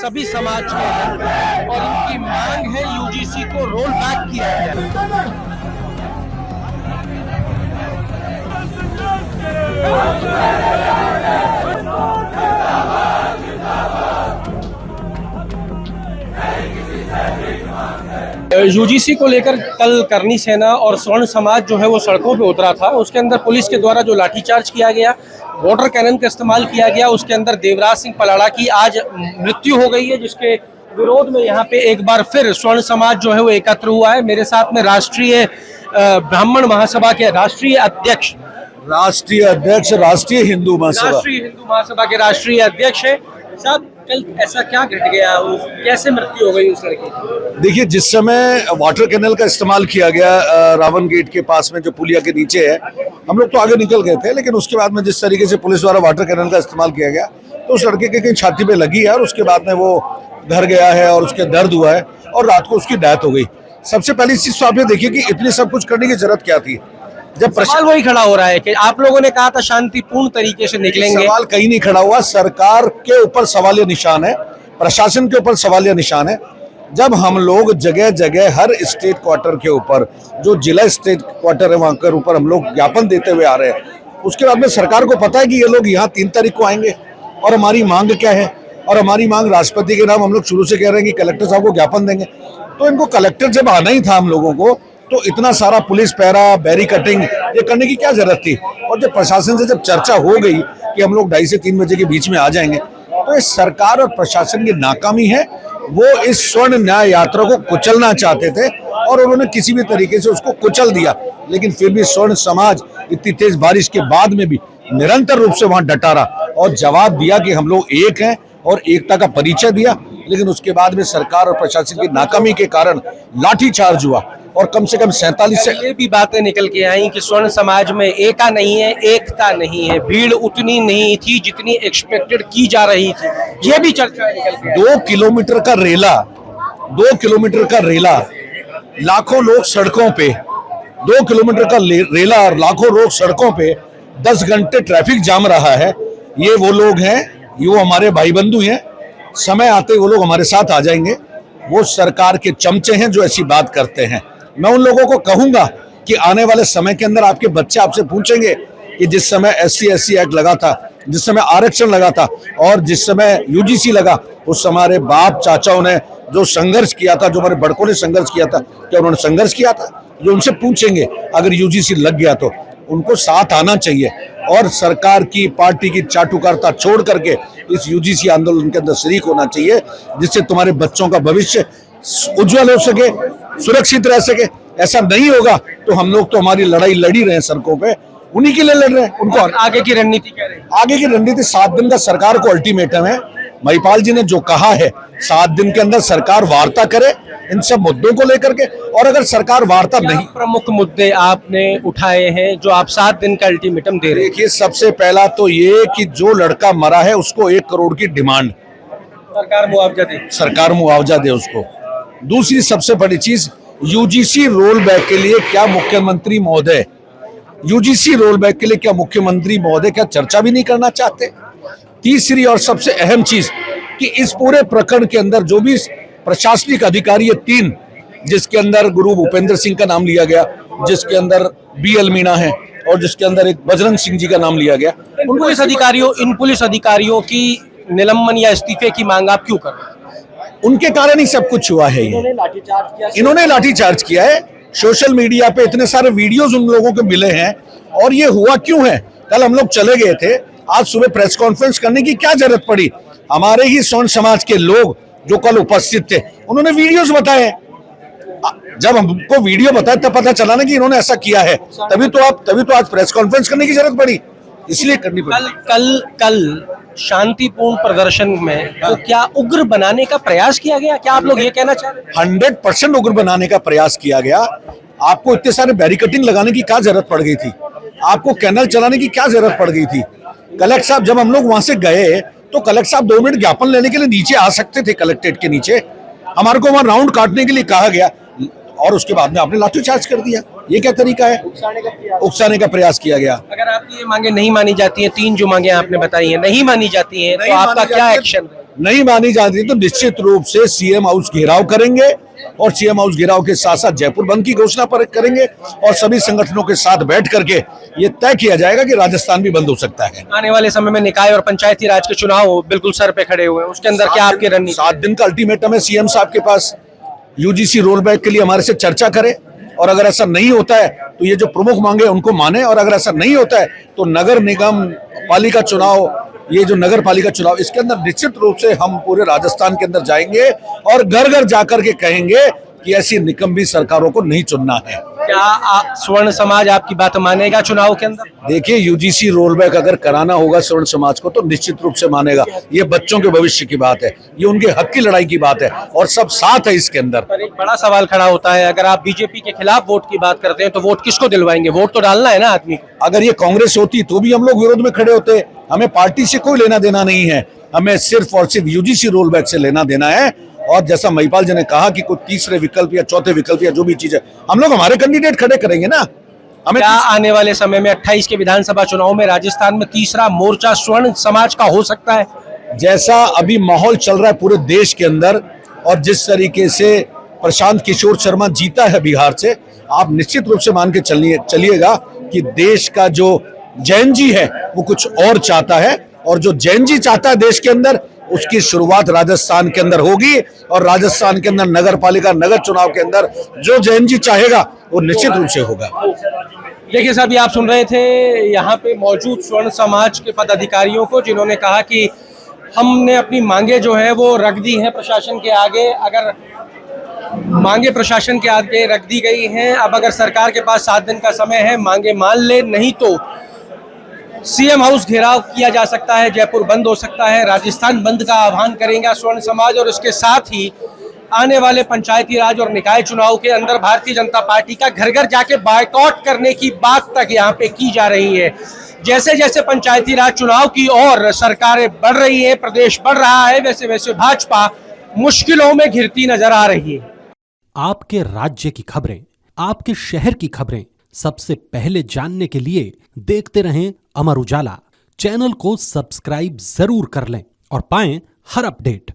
सभी समाज के हैं और इनकी मांग है यूजीसी को रोल बैक किया जाए। यूजीसी को लेकर कल करनी सेना और स्वर्ण समाज जो है वो सड़कों पे उतरा था। उसके अंदर पुलिस के द्वारा जो लाठीचार्ज किया गया, वाटर कैनन का इस्तेमाल किया गया, उसके अंदर देवराज सिंह पलाड़ा की आज मृत्यु हो गई है, जिसके विरोध में यहाँ पे एक बार फिर स्वर्ण समाज जो है वो एकत्र हुआ है। मेरे साथ में राष्ट्रीय ब्राह्मण महासभा के राष्ट्रीय हिंदू महासभा के राष्ट्रीय अध्यक्ष है। साहब, कल ऐसा क्या घट गया, कैसे मृत्यु हो गई उस लड़के की? देखिए, जिस समय वाटर कैनल का इस्तेमाल किया गया रावण गेट के पास में जो पुलिया के नीचे है, हम लोग तो आगे निकल गए थे, लेकिन उसके बाद में जिस तरीके से पुलिस द्वारा वाटर कैनल का इस्तेमाल किया गया तो उस लड़के के कहीं छाती पे लगी है और उसके बाद में वो घर गया है और उसके दर्द हुआ है और रात को उसकी डेथ हो गई। सबसे पहली चीज तो आप ये देखिए कि इतनी सब कुछ करने की जरूरत क्या थी। जब सवाल वही खड़ा हो रहा है कि आप लोगों ने कहा था शांतिपूर्ण तरीके से निकलेंगे, सवाल कहीं नहीं खड़ा हुआ। सरकार के ऊपर सवालिया निशान है, प्रशासन के ऊपर सवालिया निशान है। जब हम लोग जगह जगह हर स्टेट क्वार्टर के ऊपर, जो जिला स्टेट क्वार्टर है वहां के ऊपर हम लोग ज्ञापन देते हुए आ रहे हैं, उसके बाद में सरकार को पता है कि ये लोग यहाँ 3 तारीख को आएंगे और हमारी मांग क्या है, और हमारी मांग राष्ट्रपति के नाम हम लोग शुरू से कह रहे हैं कि कलेक्टर साहब को ज्ञापन देंगे। तो इनको कलेक्टर जब आना ही था हम लोगों को, तो इतना सारा पुलिस पहरा, बैरिकेडिंग ये करने की क्या जरूरत थी? और जब प्रशासन से जब चर्चा हो गई कि हम लोग 2:30 से 3 बजे के बीच में आ जाएंगे, तो ये सरकार और प्रशासन की नाकामी है। वो इस स्वर्ण न्याय यात्रा को कुचलना चाहते थे और उन्होंने किसी भी तरीके से उसको कुचल दिया, लेकिन फिर भी स्वर्ण समाज इतनी तेज बारिश के बाद में भी निरंतर रूप से वहां डटा रहा और जवाब दिया कि हम लोग एक हैं और एकता का परिचय दिया। लेकिन उसके बाद में सरकार और प्रशासन की नाकामी के कारण लाठीचार्ज हुआ और कम से कम 47 से ये भी बातें निकल के आई कि स्वर्ण समाज में एकता नहीं है, भीड़ उतनी नहीं थी जितनी एक्सपेक्टेड की जा रही थी, ये भी चर्चा निकल के आई। 2 किलोमीटर का रेला, लाखों लोग सड़कों पे, 2 किलोमीटर का रेला और लाखों लोग सड़कों पे, 10 घंटे ट्रैफिक जाम रहा है। ये वो लोग हैं, ये वो हमारे भाई बंधु हैं। समय आते वो लोग हमारे साथ आ जाएंगे। वो सरकार के चमचे हैं जो ऐसी बात करते हैं। मैं उन लोगों को कहूंगा कि आने वाले समय के अंदर आपके बच्चे आपसे पूछेंगे कि जिस समय SC/SC एक्ट लगा था, जिस समय आरक्षण लगा था और जिस समय यूजीसी लगा, उस समय हमारे बाप चाचाओं ने जो संघर्ष किया था, जो हमारे बड़कों ने संघर्ष किया था, क्या उन्होंने संघर्ष किया था? जो उनसे पूछेंगे अगर यूजीसी लग गया तो उनको साथ आना चाहिए और सरकार की, पार्टी की चाटुकारिता छोड़ करके इस यूजीसी आंदोलन के अंदर शरीक होना चाहिए, जिससे तुम्हारे बच्चों का भविष्य उज्जवल हो सके, सुरक्षित रह सके। ऐसा नहीं होगा तो हम लोग तो हमारी लड़ाई लड़ी रहे हैं सड़कों पे, उन्हीं के लिए लड़ रहे हैं। उनको आगे की रणनीति क्या रहेगी? आगे की रणनीति 7 दिन का सरकार को अल्टीमेटम है। महिपाल जी ने जो कहा है 7 दिन के अंदर सरकार वार्ता करे इन सब मुद्दों को लेकर के, और अगर सरकार वार्ता नहीं, प्रमुख मुद्दे आपने उठाए हैं जो आप 7 दिन का अल्टीमेटम दे रहे हैं? देखिए, सबसे पहला तो ये कि जो लड़का मरा है उसको 1 करोड़ की डिमांड, सरकार मुआवजा दे उसको। दूसरी सबसे बड़ी चीज, यूजीसी रोल बैक के लिए क्या मुख्यमंत्री महोदय क्या चर्चा भी नहीं करना चाहते? तीसरी और सबसे अहम चीज कि इस पूरे प्रकरण के अंदर जो भी प्रशासनिक अधिकारी है 3, जिसके अंदर गुरु भूपेंद्र सिंह का नाम लिया गया, जिसके अंदर BL मीणा है और जिसके अंदर एक बजरंग सिंह जी का नाम लिया गया, इन पुलिस अधिकारियों की निलंबन या इस्तीफे की मांग आप क्यों कर रहे हैं? उनके कारण ही सब कुछ हुआ है। इन्होंने लाठीचार्ज किया है। सोशल मीडिया पे इतने सारे वीडियोस उन लोगों को मिले हैं और ये हुआ क्यों है? कल हम लोग चले गए थे, आज सुबह प्रेस कॉन्फ्रेंस करने की क्या जरूरत पड़ी? हमारे ही स्वर्ण समाज के लोग जो कल उपस्थित थे उन्होंने वीडियोस बताए। जब हमको वीडियो बताया तब पता चला ना कि इन्होंने ऐसा किया है, तभी तो आज प्रेस कॉन्फ्रेंस करने की जरूरत पड़ी, इसलिए करनी पड़ी। कल शांतिपूर्ण प्रदर्शन में तो क्या उग्र बनाने का प्रयास किया गया? क्या आप लोग ये कहना चाह रहे हैं? 100% उग्र बनाने का प्रयास किया गया। आपको इतने सारे बैरिकेडिंग लगाने की क्या जरूरत पड़ गई थी? आपको कैनल चलाने की क्या जरूरत पड़ गई थी? कलेक्टर साहब, जब हम लोग वहां से गए तो कलेक्टर साहब 2 मिनट ज्ञापन लेने के लिए नीचे आ सकते थे, कलेक्ट्रेट के नीचे। हमारे को वहां राउंड काटने के लिए कहा गया और उसके बाद में आपने लाठीचार्ज कर दिया। ये क्या तरीका है? उकसाने का प्रयास किया गया। अगर आपकी ये मांगे नहीं मानी जाती हैं, 3 जो मांगे आपने बताई हैं नहीं मानी जाती हैं, तो आपका क्या एक्शन? नहीं मानी जाती तो निश्चित रूप से सीएम हाउस घेराव करेंगे और सीएम हाउस घेराव के साथ साथ जयपुर बंद की घोषणा पर करेंगे और सभी संगठनों के साथ बैठ करके ये तय किया जाएगा कि राजस्थान भी बंद हो सकता है। आने वाले समय में निकाय और पंचायती राज के चुनाव बिल्कुल सर पे खड़े हुए हैं, उसके अंदर क्या आपकी रणनीति? 7 दिन का अल्टीमेटम है सीएम साहब के पास, यूजीसी रोल बैक के लिए हमारे से चर्चा करें और अगर ऐसा नहीं होता है तो ये जो प्रमुख मांगे उनको माने और अगर ऐसा नहीं होता है तो नगर निगम पालिका चुनाव, ये जो नगर पालिका चुनाव, इसके अंदर निश्चित रूप से हम पूरे राजस्थान के अंदर जाएंगे और घर घर जाकर के कहेंगे कि ऐसी निकम्मी सरकारों को नहीं चुनना है। क्या स्वर्ण समाज आपकी बात मानेगा चुनाव के अंदर? देखिए, यूजीसी रोल बैक अगर कराना होगा स्वर्ण समाज को तो निश्चित रूप से मानेगा। ये बच्चों के भविष्य की बात है, ये उनके हक की लड़ाई की बात है और सब साथ है इसके अंदर। पर एक बड़ा सवाल खड़ा होता है, अगर आप बीजेपी के खिलाफ वोट की बात करते हैं तो वोट किसको दिलवाएंगे? वोट तो डालना है ना आदमी को। अगर ये कांग्रेस होती तो भी हम लोग विरोध में खड़े होते। हमें पार्टी से कोई लेना देना नहीं है, हमें सिर्फ और सिर्फ यूजीसी रोल बैक से लेना देना है। और जैसा महिपाल जी ने कहा कि कोई तीसरे विकल्प या चौथे विकल्प या जो भी चीज है, हम लोग हमारे कैंडिडेट खड़े करेंगे ना। हमें क्या आने वाले समय में 28 के विधानसभा चुनाव में राजस्थान में तीसरा मोर्चा स्वर्ण समाज का हो सकता है? जैसा अभी माहौल चल रहा है पूरे देश के अंदर और जिस तरीके से प्रशांत किशोर शर्मा जीता है बिहार से, आप निश्चित रूप से मान के चलिएगा कि देश का जो जैन जी है वो कुछ और चाहता है और जो जैन जी चाहता है देश के अंदर, उसकी शुरुआत राजस्थान के अंदर होगी और राजस्थान के अंदर नगर पालिका नगर चुनाव के अंदर जो जैन जी चाहेगा वो निश्चित रूप से होगा। देखिए साहब, ये आप सुन रहे थे यहाँ पे मौजूद स्वर्ण समाज के पदाधिकारियों को, जिन्होंने कहा कि हमने अपनी मांगे जो है वो रख दी हैं प्रशासन के आगे। अगर मांगे प्रशासन के आगे रख दी गई हैं, अब अगर सरकार के पास 7 दिन का समय है, मांगे मान ले, नहीं तो सीएम हाउस घेराव किया जा सकता है, जयपुर बंद हो सकता है, राजस्थान बंद का आह्वान करेंगे स्वर्ण समाज। और इसके साथ ही आने वाले पंचायती राज और निकाय चुनाव के अंदर भारतीय जनता पार्टी का घर घर जाके बायकॉट करने की बात तक यहाँ पे की जा रही है। जैसे जैसे पंचायती राज चुनाव की ओर सरकारें बढ़ रही है, प्रदेश बढ़ रहा है, वैसे वैसे भाजपा मुश्किलों में घिरती नजर आ रही है। आपके राज्य की खबरें, आपके शहर की खबरें सबसे पहले जानने के लिए देखते रहें अमर उजाला। चैनल को सब्सक्राइब जरूर कर लें और पाएं हर अपडेट।